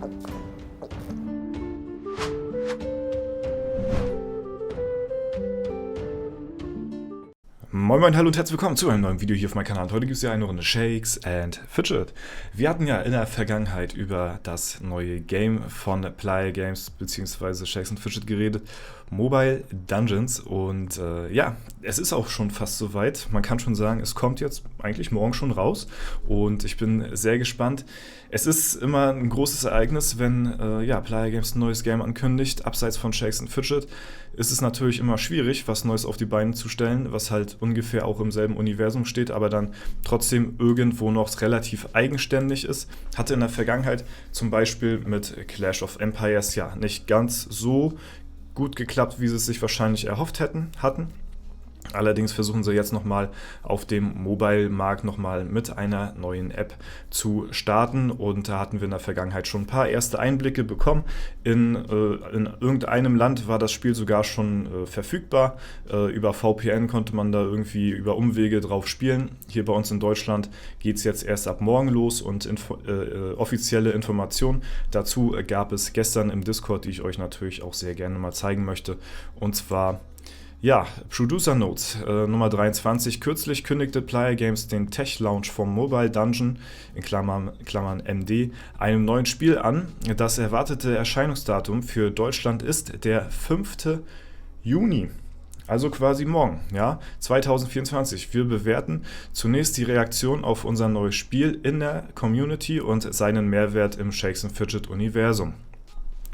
Moin Moin, hallo und herzlich willkommen zu einem neuen Video hier auf meinem Kanal. Heute gibt es ja eine Runde Shakes and Fidget. Wir hatten ja in der Vergangenheit über das neue Game von Playa Games bzw. Shakes and Fidget geredet, Mobile Dungeons, und ja, es ist auch schon fast soweit. Man kann schon sagen, es kommt jetzt eigentlich morgen schon raus und ich bin sehr gespannt. Es ist immer ein großes Ereignis, wenn ja, Playa Games ein neues Game ankündigt. Abseits von Shakes and Fidget ist es natürlich immer schwierig, was Neues auf die Beine zu stellen, was halt ungefähr auch im selben Universum steht, aber dann trotzdem irgendwo noch relativ eigenständig ist. Hatte in der Vergangenheit zum Beispiel mit Clash of Empires ja nicht ganz so gut geklappt, wie sie es sich wahrscheinlich erhofft hatten. Allerdings versuchen sie jetzt nochmal auf dem Mobile-Markt nochmal mit einer neuen App zu starten, und da hatten wir in der Vergangenheit schon ein paar erste Einblicke bekommen. In irgendeinem Land war das Spiel sogar schon verfügbar. Über VPN konnte man da irgendwie über Umwege drauf spielen. Hier bei uns in Deutschland geht es jetzt erst ab morgen los, und offizielle Informationen dazu gab es gestern im Discord, die ich euch natürlich auch sehr gerne mal zeigen möchte, und zwar: ja, Producer Notes Nummer 23. Kürzlich kündigte Playa Games den Tech-Launch vom Mobile Dungeon, in Klammern MD, einem neuen Spiel an. Das erwartete Erscheinungsdatum für Deutschland ist der 5. Juni. Also quasi morgen, ja, 2024. Wir bewerten zunächst die Reaktion auf unser neues Spiel in der Community und seinen Mehrwert im Shakes and Fidget Universum.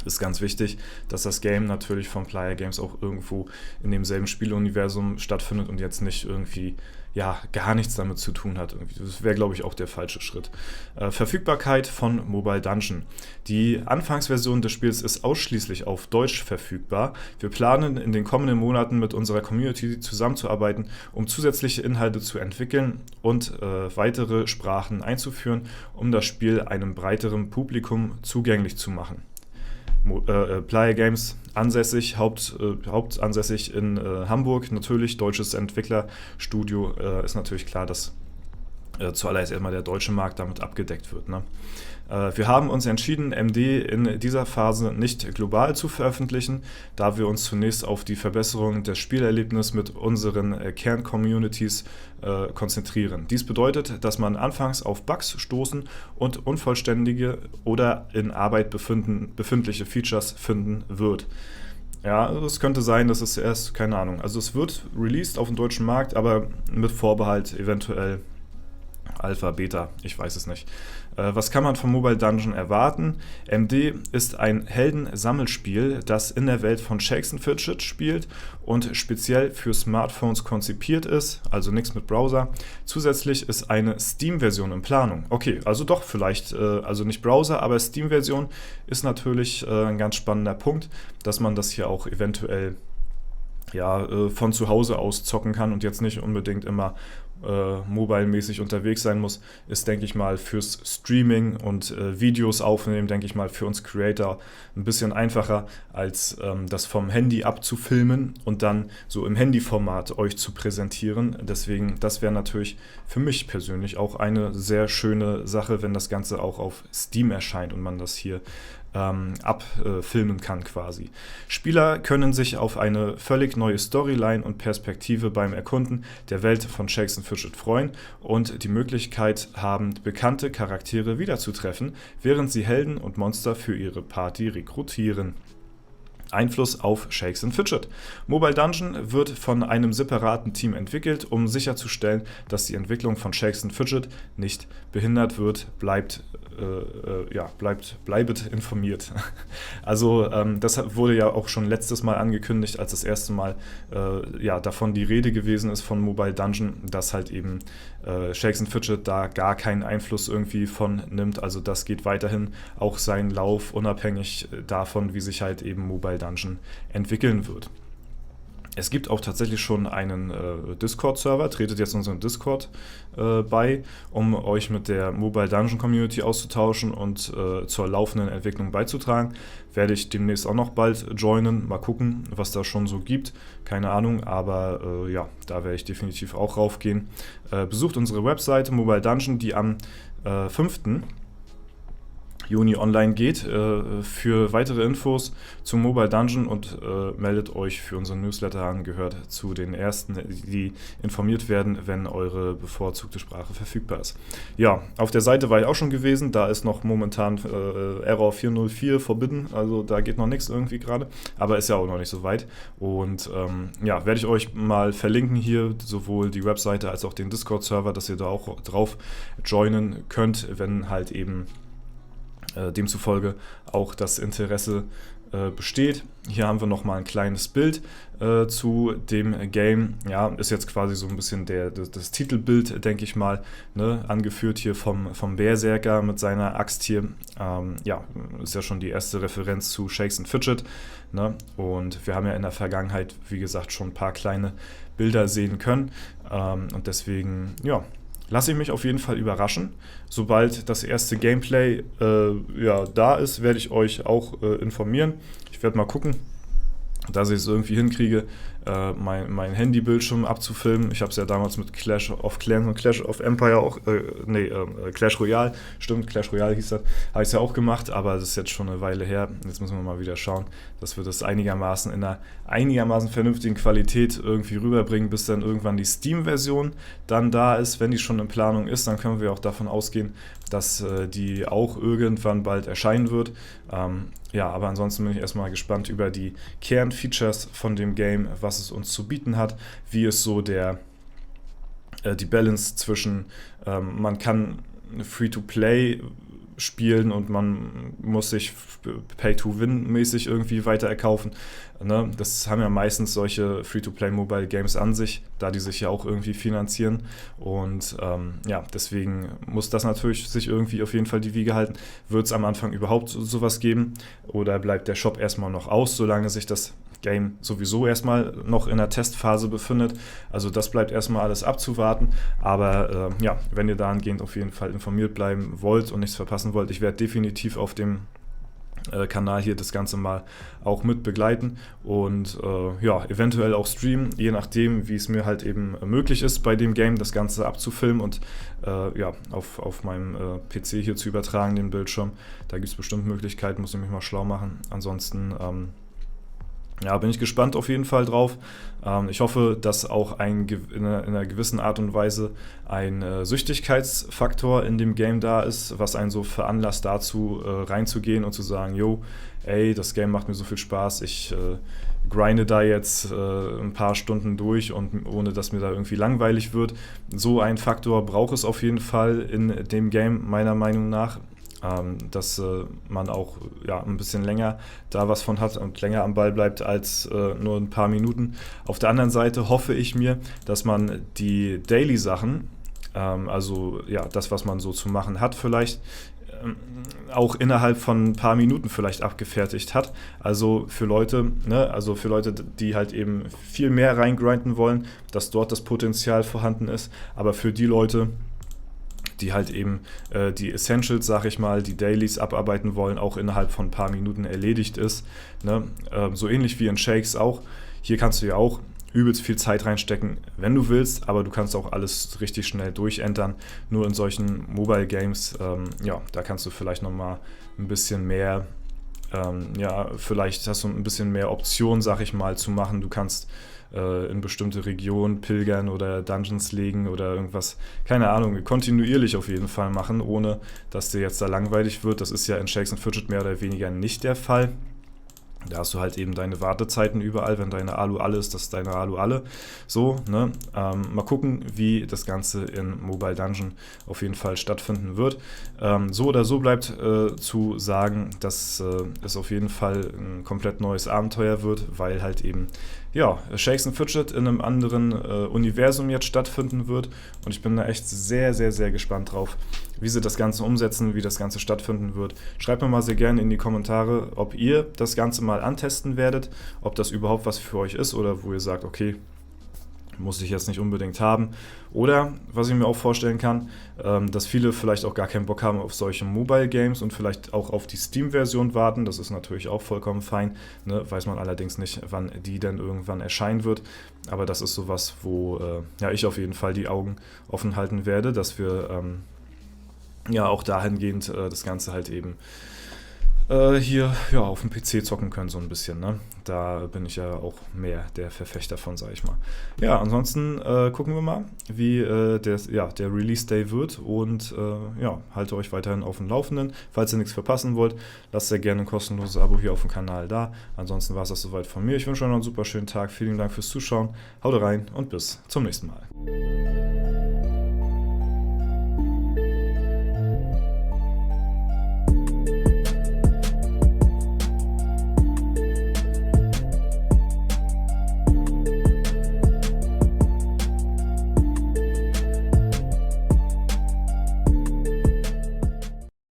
Ist ganz wichtig, dass das Game natürlich von Playa Games auch irgendwo in demselben Spieluniversum stattfindet und jetzt nicht irgendwie ja gar nichts damit zu tun hat. Das wäre, glaube ich, auch der falsche Schritt. Verfügbarkeit von Mobile Dungeon. Die Anfangsversion des Spiels ist ausschließlich auf Deutsch verfügbar. Wir planen in den kommenden Monaten mit unserer Community zusammenzuarbeiten, um zusätzliche Inhalte zu entwickeln und weitere Sprachen einzuführen, um das Spiel einem breiteren Publikum zugänglich zu machen. Playa Games ansässig, hauptansässig in Hamburg, natürlich deutsches Entwicklerstudio, ist natürlich klar, dass zuallererst erstmal der deutsche Markt damit abgedeckt wird, ne? Wir haben uns entschieden, MD in dieser Phase nicht global zu veröffentlichen, da wir uns zunächst auf die Verbesserung des Spielerlebnisses mit unseren Kern-Communities konzentrieren. Dies bedeutet, dass man anfangs auf Bugs stoßen und unvollständige oder in Arbeit befindliche Features finden wird. Ja, es könnte sein, dass es erst, keine Ahnung, also es wird released auf dem deutschen Markt, aber mit Vorbehalt eventuell Alpha, Beta, ich weiß es nicht. Was kann man vom Mobile Dungeon erwarten? MD ist ein Heldensammelspiel, das in der Welt von Shakes and Fidget spielt und speziell für Smartphones konzipiert ist, also nichts mit Browser. Zusätzlich ist eine Steam-Version in Planung. Okay, also doch vielleicht, also nicht Browser, aber Steam-Version ist natürlich ein ganz spannender Punkt, dass man das hier auch eventuell ja, von zu Hause aus zocken kann und jetzt nicht unbedingt immer mobile-mäßig unterwegs sein muss, ist, denke ich mal, fürs Streaming und Videos aufnehmen, denke ich mal, für uns Creator ein bisschen einfacher, als das vom Handy abzufilmen und dann so im Handyformat euch zu präsentieren. Deswegen, das wäre natürlich für mich persönlich auch eine sehr schöne Sache, wenn das Ganze auch auf Steam erscheint und man das hier abfilmen kann quasi. Spieler können sich auf eine völlig neue Storyline und Perspektive beim Erkunden der Welt von Shakes and Fidget freuen und die Möglichkeit haben, bekannte Charaktere wiederzutreffen, während sie Helden und Monster für ihre Party rekrutieren. Einfluss auf Shakes and Fidget. Mobile Dungeon wird von einem separaten Team entwickelt, um sicherzustellen, dass die Entwicklung von Shakes and Fidget nicht behindert wird. Bleibet informiert. Also das wurde ja auch schon letztes Mal angekündigt, als das erste Mal davon die Rede gewesen ist von Mobile Dungeon, dass halt eben Shakes and Fidget da gar keinen Einfluss irgendwie von nimmt. Also das geht weiterhin auch seinen Lauf, unabhängig davon, wie sich halt eben Mobile Dungeon entwickeln wird. Es gibt auch tatsächlich schon einen Discord-Server, tretet jetzt unserem Discord bei, um euch mit der Mobile Dungeon Community auszutauschen und zur laufenden Entwicklung beizutragen. Werde ich demnächst auch noch bald joinen, mal gucken, was da schon so gibt, keine Ahnung, aber ja, da werde ich definitiv auch raufgehen. Besucht unsere Webseite Mobile Dungeon, die am 5. Juni online geht. Für weitere Infos zum Mobile Dungeon und meldet euch für unseren Newsletter an, gehört zu den ersten, die informiert werden, wenn eure bevorzugte Sprache verfügbar ist. Ja, auf der Seite war ich auch schon gewesen, da ist noch momentan Error 404 forbidden, also da geht noch nichts irgendwie gerade, aber ist ja auch noch nicht so weit. Und ja, werde ich euch mal verlinken hier, sowohl die Webseite als auch den Discord-Server, dass ihr da auch drauf joinen könnt, wenn halt eben demzufolge auch das Interesse besteht. Hier haben wir nochmal ein kleines Bild zu dem Game. Ja, ist jetzt quasi so ein bisschen das Titelbild, denke ich mal, ne? Angeführt hier vom Berserker mit seiner Axt hier. Ja, ist ja schon die erste Referenz zu Shakes & Fidget. Ne? Und wir haben ja in der Vergangenheit, wie gesagt, schon ein paar kleine Bilder sehen können. Und deswegen, ja, lasse ich mich auf jeden Fall überraschen. Sobald das erste Gameplay ja, da ist, werde ich euch auch informieren. Ich werde mal gucken, dass ich es irgendwie hinkriege, mein Handybildschirm abzufilmen. Ich habe es ja damals mit Clash of Clans und Clash of Empire auch, Clash Royale, stimmt, Clash Royale hieß das, habe ich es ja auch gemacht, aber das ist jetzt schon eine Weile her. Jetzt müssen wir mal wieder schauen, dass wir das einigermaßen in einer einigermaßen vernünftigen Qualität irgendwie rüberbringen, bis dann irgendwann die Steam-Version dann da ist. Wenn die schon in Planung ist, dann können wir auch davon ausgehen, dass die auch irgendwann bald erscheinen wird. Ja, aber ansonsten bin ich erstmal gespannt über die Kernfeatures von dem Game, was es uns zu bieten hat, wie es so die Balance zwischen, man kann Free-to-Play spielen und man muss sich Pay-to-Win-mäßig irgendwie weiter erkaufen. Ne? Das haben ja meistens solche Free-to-Play-Mobile-Games an sich, da die sich ja auch irgendwie finanzieren. Und ja, deswegen muss das natürlich sich irgendwie auf jeden Fall die Wiege halten. Wird es am Anfang überhaupt sowas geben oder bleibt der Shop erstmal noch aus, solange sich das Game sowieso erstmal noch in der Testphase befindet. Also das bleibt erstmal alles abzuwarten. Aber ja, wenn ihr dahingehend auf jeden Fall informiert bleiben wollt und nichts verpassen wollt, ich werde definitiv auf dem Kanal hier das Ganze mal auch mit begleiten und ja, eventuell auch streamen, je nachdem, wie es mir halt eben möglich ist, bei dem Game das Ganze abzufilmen und ja, auf meinem PC hier zu übertragen, den Bildschirm. Da gibt es bestimmt Möglichkeiten, muss ich mich mal schlau machen. Ansonsten ja, bin ich gespannt auf jeden Fall drauf. Ich hoffe, dass auch in einer gewissen Art und Weise ein Süchtigkeitsfaktor in dem Game da ist, was einen so veranlasst dazu, reinzugehen und zu sagen, yo, ey, das Game macht mir so viel Spaß, ich grinde da jetzt ein paar Stunden durch und ohne dass mir da irgendwie langweilig wird. So ein Faktor braucht es auf jeden Fall in dem Game, meiner Meinung nach. Dass man auch ja, ein bisschen länger da was von hat und länger am Ball bleibt als nur ein paar Minuten. Auf der anderen Seite hoffe ich mir, dass man die Daily-Sachen, also ja, das, was man so zu machen hat, vielleicht auch innerhalb von ein paar Minuten vielleicht abgefertigt hat. Also für Leute, die halt eben viel mehr reingrinden wollen, dass dort das Potenzial vorhanden ist. Aber für die Leute, die halt eben die Essentials, sag ich mal, die Dailies abarbeiten wollen, auch innerhalb von ein paar Minuten erledigt ist. Ne? So ähnlich wie in Shakes auch. Hier kannst du ja auch übelst viel Zeit reinstecken, wenn du willst, aber du kannst auch alles richtig schnell durchentern. Nur in solchen Mobile Games, ja, da kannst du vielleicht nochmal ein bisschen mehr, ja, vielleicht hast du ein bisschen mehr Optionen, sag ich mal, zu machen. Du kannst in bestimmte Regionen pilgern oder Dungeons legen oder irgendwas, keine Ahnung, kontinuierlich auf jeden Fall machen, ohne dass dir jetzt da langweilig wird. Das ist ja in Shakes & Fidget mehr oder weniger nicht der Fall. Da hast du halt eben deine Wartezeiten überall, wenn deine Alu alle ist, das ist deine Alu alle. So, ne? Mal gucken, wie das Ganze in Mobile Dungeon auf jeden Fall stattfinden wird. So oder so bleibt zu sagen, dass es auf jeden Fall ein komplett neues Abenteuer wird, weil halt eben ja, Shakes & Fidget in einem anderen Universum jetzt stattfinden wird. Und ich bin da echt sehr, sehr, sehr gespannt drauf, wie sie das Ganze umsetzen, wie das Ganze stattfinden wird. Schreibt mir mal sehr gerne in die Kommentare, ob ihr das Ganze mal antesten werdet, ob das überhaupt was für euch ist oder wo ihr sagt, okay, muss ich jetzt nicht unbedingt haben. Oder, was ich mir auch vorstellen kann, dass viele vielleicht auch gar keinen Bock haben auf solche Mobile-Games und vielleicht auch auf die Steam-Version warten. Das ist natürlich auch vollkommen fein. Ne? Weiß man allerdings nicht, wann die denn irgendwann erscheinen wird. Aber das ist sowas, wo ja, ich auf jeden Fall die Augen offen halten werde, dass wir ja, auch dahingehend das Ganze halt eben hier ja, auf dem PC zocken können, so ein bisschen. Ne? Da bin ich ja auch mehr der Verfechter von, sag ich mal. Ja, ansonsten gucken wir mal, wie der Release-Day wird und ja, halte euch weiterhin auf dem Laufenden. Falls ihr nichts verpassen wollt, lasst sehr gerne ein kostenloses Abo hier auf dem Kanal da. Ansonsten war es das soweit von mir. Ich wünsche euch noch einen super schönen Tag. Vielen Dank fürs Zuschauen. Haut rein und bis zum nächsten Mal.